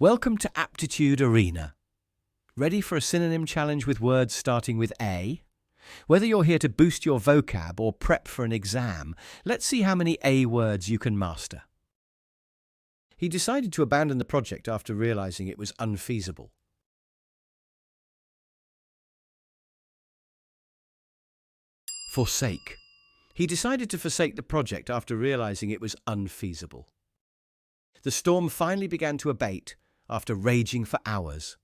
Welcome to Aptitude Arena. Ready for a synonym challenge with words starting with A? Whether you're here to boost your vocab or prep for an exam, let's see how many A words you can master. He decided to abandon the project after realizing it was unfeasible. Forsake. He decided to forsake the project after realizing it was unfeasible. The storm finally began to abate after raging for hours.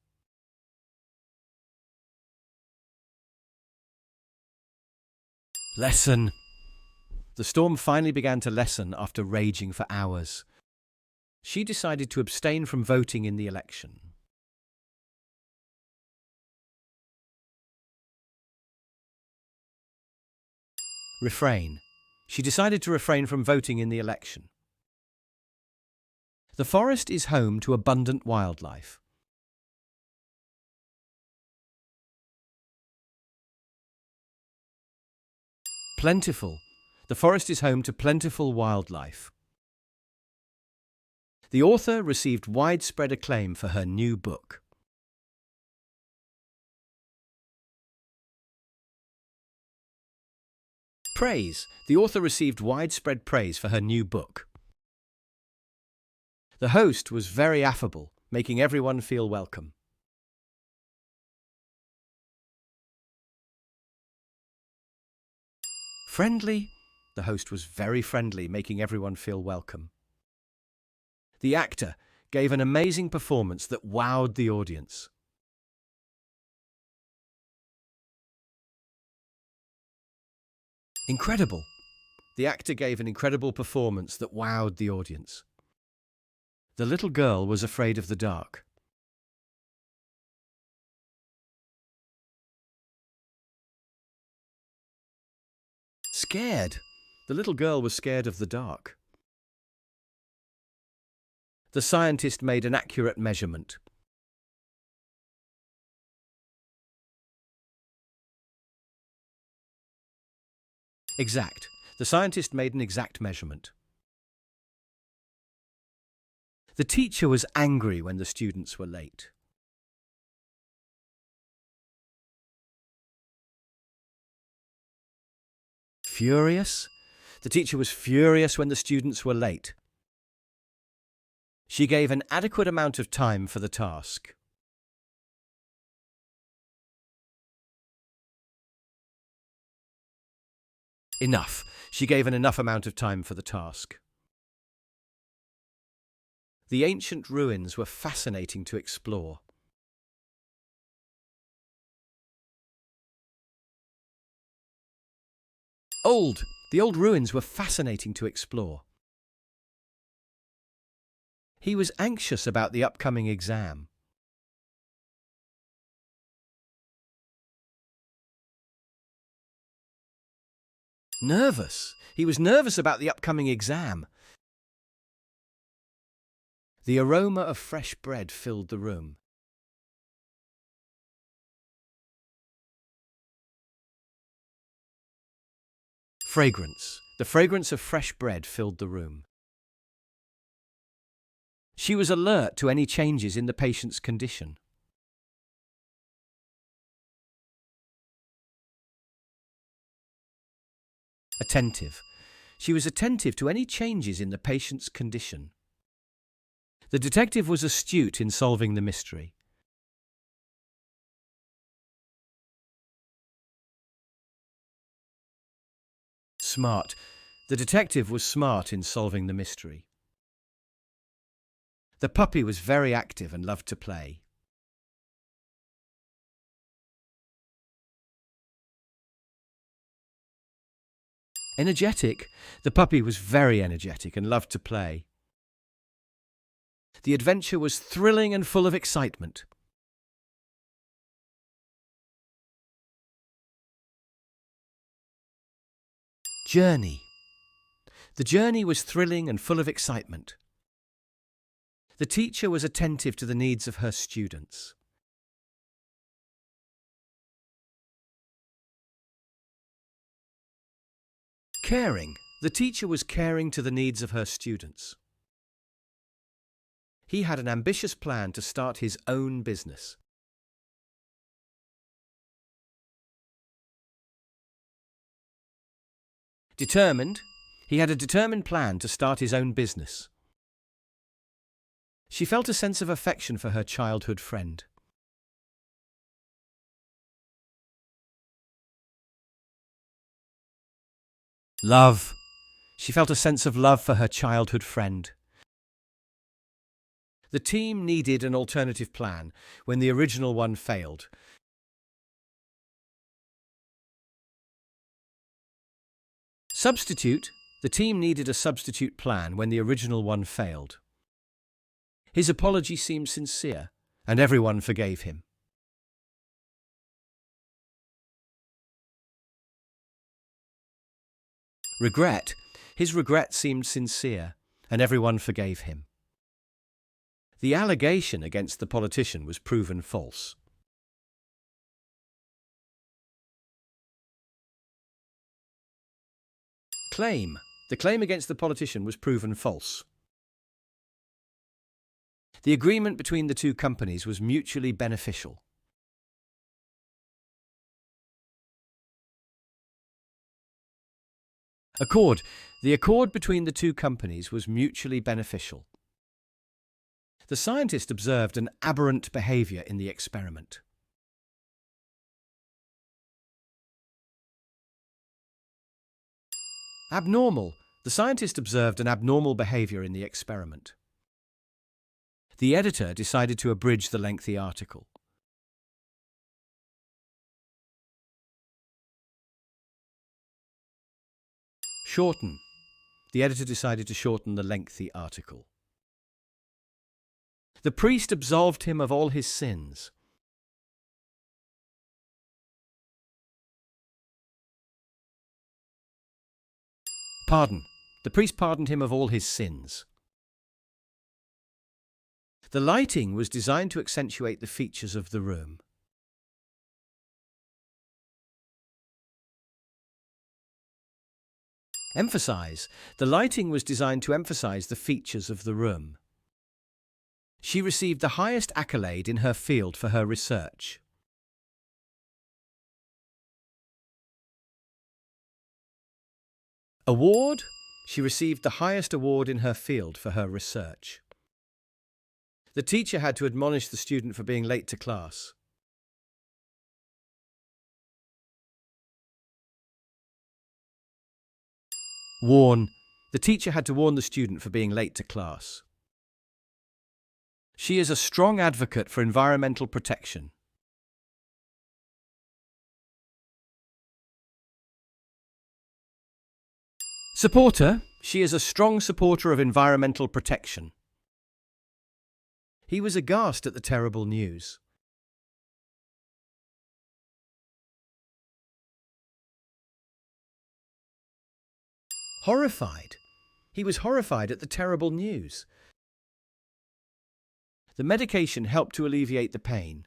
Lessen. The storm finally began to lessen after raging for hours. She decided to abstain from voting in the election. Refrain. She decided to refrain from voting in the election. The forest is home to abundant wildlife. Plentiful. The forest is home to plentiful wildlife. The author received widespread acclaim for her new book. Praise. The author received widespread praise for her new book. The host was very affable, making everyone feel welcome. Friendly. The host was very friendly, making everyone feel welcome. The actor gave an amazing performance that wowed the audience. Incredible. The actor gave an incredible performance that wowed the audience. The little girl was afraid of the dark. Scared. The little girl was scared of the dark. The scientist made an accurate measurement. Exact. The scientist made an exact measurement. The teacher was angry when the students were late. Furious. The teacher was furious when the students were late. She gave an adequate amount of time for the task. Enough. She gave an enough amount of time for the task. The ancient ruins were fascinating to explore. Old. The old ruins were fascinating to explore. He was anxious about the upcoming exam. Nervous. He was nervous about the upcoming exam. The aroma of fresh bread filled the room. Fragrance. The fragrance of fresh bread filled the room. She was alert to any changes in the patient's condition. Attentive. She was attentive to any changes in the patient's condition. The detective was astute in solving the mystery. Smart. The detective was smart in solving the mystery. The puppy was very active and loved to play. Energetic. The puppy was very energetic and loved to play. The adventure was thrilling and full of excitement. Journey. The journey was thrilling and full of excitement. The teacher was attentive to the needs of her students. Caring. The teacher was caring to the needs of her students. He had an ambitious plan to start his own business. Determined. He had a determined plan to start his own business. She felt a sense of affection for her childhood friend. Love. She felt a sense of love for her childhood friend. The team needed an alternative plan when the original one failed. Substitute. The team needed a substitute plan when the original one failed. His apology seemed sincere, and everyone forgave him. Regret. His regret seemed sincere, and everyone forgave him. The allegation against the politician was proven false. Claim. The claim against the politician was proven false. The agreement between the two companies was mutually beneficial. Accord. The accord between the two companies was mutually beneficial. The scientist observed an aberrant behavior in the experiment. Abnormal. The scientist observed an abnormal behavior in the experiment. The editor decided to abridge the lengthy article. Shorten. The editor decided to shorten the lengthy article. The priest absolved him of all his sins. Pardon. The priest pardoned him of all his sins. The lighting was designed to accentuate the features of the room. Emphasize. The lighting was designed to emphasize the features of the room. She received the highest accolade in her field for her research. Award. She received the highest award in her field for her research. The teacher had to admonish the student for being late to class. Warn. The teacher had to warn the student for being late to class. She is a strong advocate for environmental protection. Supporter. She is a strong supporter of environmental protection. He was aghast at the terrible news. Horrified. He was horrified at the terrible news. The medication helped to alleviate the pain.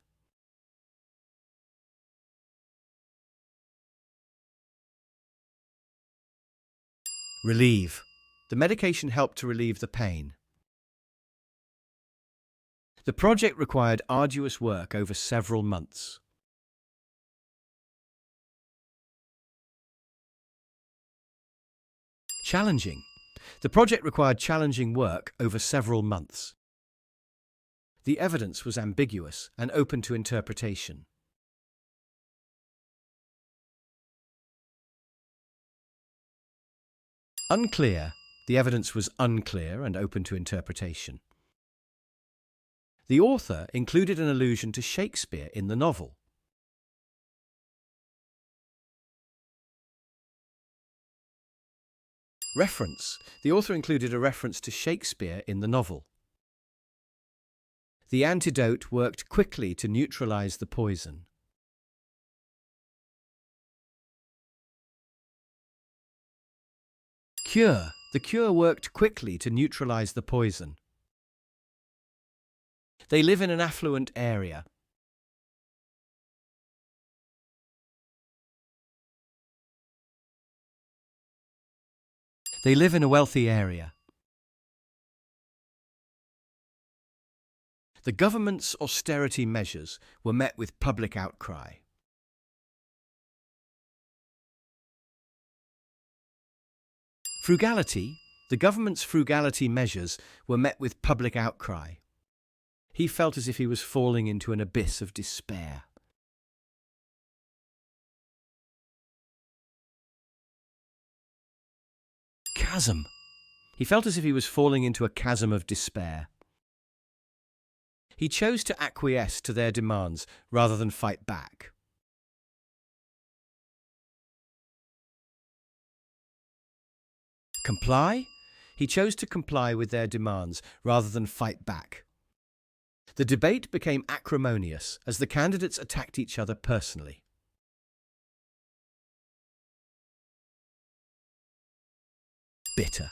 Relieve. The medication helped to relieve the pain. The project required arduous work over several months. Challenging. The project required challenging work over several months. The evidence was ambiguous and open to interpretation. Unclear. The evidence was unclear and open to interpretation. The author included an allusion to Shakespeare in the novel. Reference. The author included a reference to Shakespeare in the novel. The antidote worked quickly to neutralize the poison. Cure. The cure worked quickly to neutralize the poison. They live in an affluent area. They live in a wealthy area. The government's austerity measures were met with public outcry. Frugality. The government's frugality measures were met with public outcry. He felt as if he was falling into an abyss of despair. Chasm. He felt as if he was falling into a chasm of despair. He chose to acquiesce to their demands rather than fight back. Comply? He chose to comply with their demands rather than fight back. The debate became acrimonious as the candidates attacked each other personally. Bitter.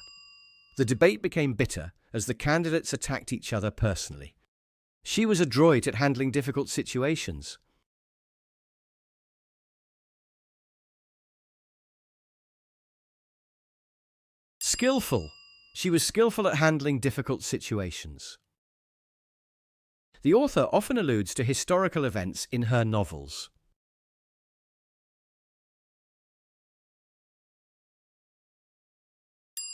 The debate became bitter as the candidates attacked each other personally. She was adroit at handling difficult situations. Skillful. She was skillful at handling difficult situations. The author often alludes to historical events in her novels.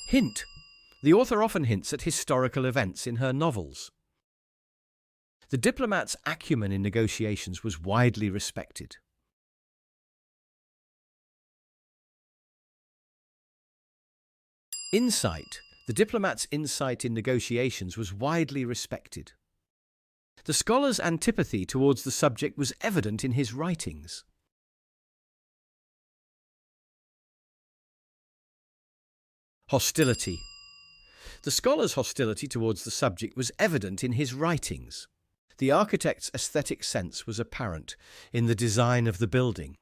Hint. The author often hints at historical events in her novels. The diplomat's acumen in negotiations was widely respected. Insight. The diplomat's insight in negotiations was widely respected. The scholar's antipathy towards the subject was evident in his writings. Hostility. The scholar's hostility towards the subject was evident in his writings. The architect's aesthetic sense was apparent in the design of the building.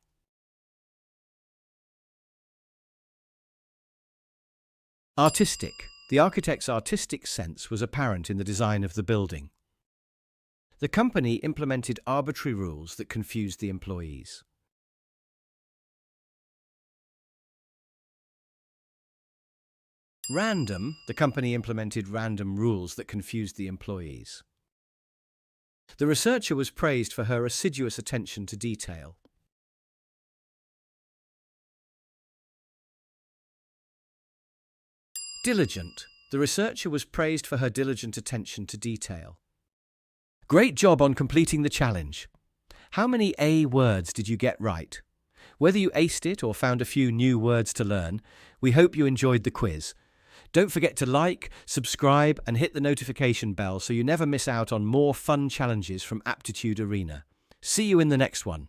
Artistic. The architect's artistic sense was apparent in the design of the building. The company implemented arbitrary rules that confused the employees. Random. The company implemented random rules that confused the employees. The researcher was praised for her assiduous attention to detail. Diligent. The researcher was praised for her diligent attention to detail. Great job on completing the challenge. How many A words did you get right? Whether you aced it or found a few new words to learn, we hope you enjoyed the quiz. Don't forget to like, subscribe, and hit the notification bell so you never miss out on more fun challenges from Aptitude Arena. See you in the next one.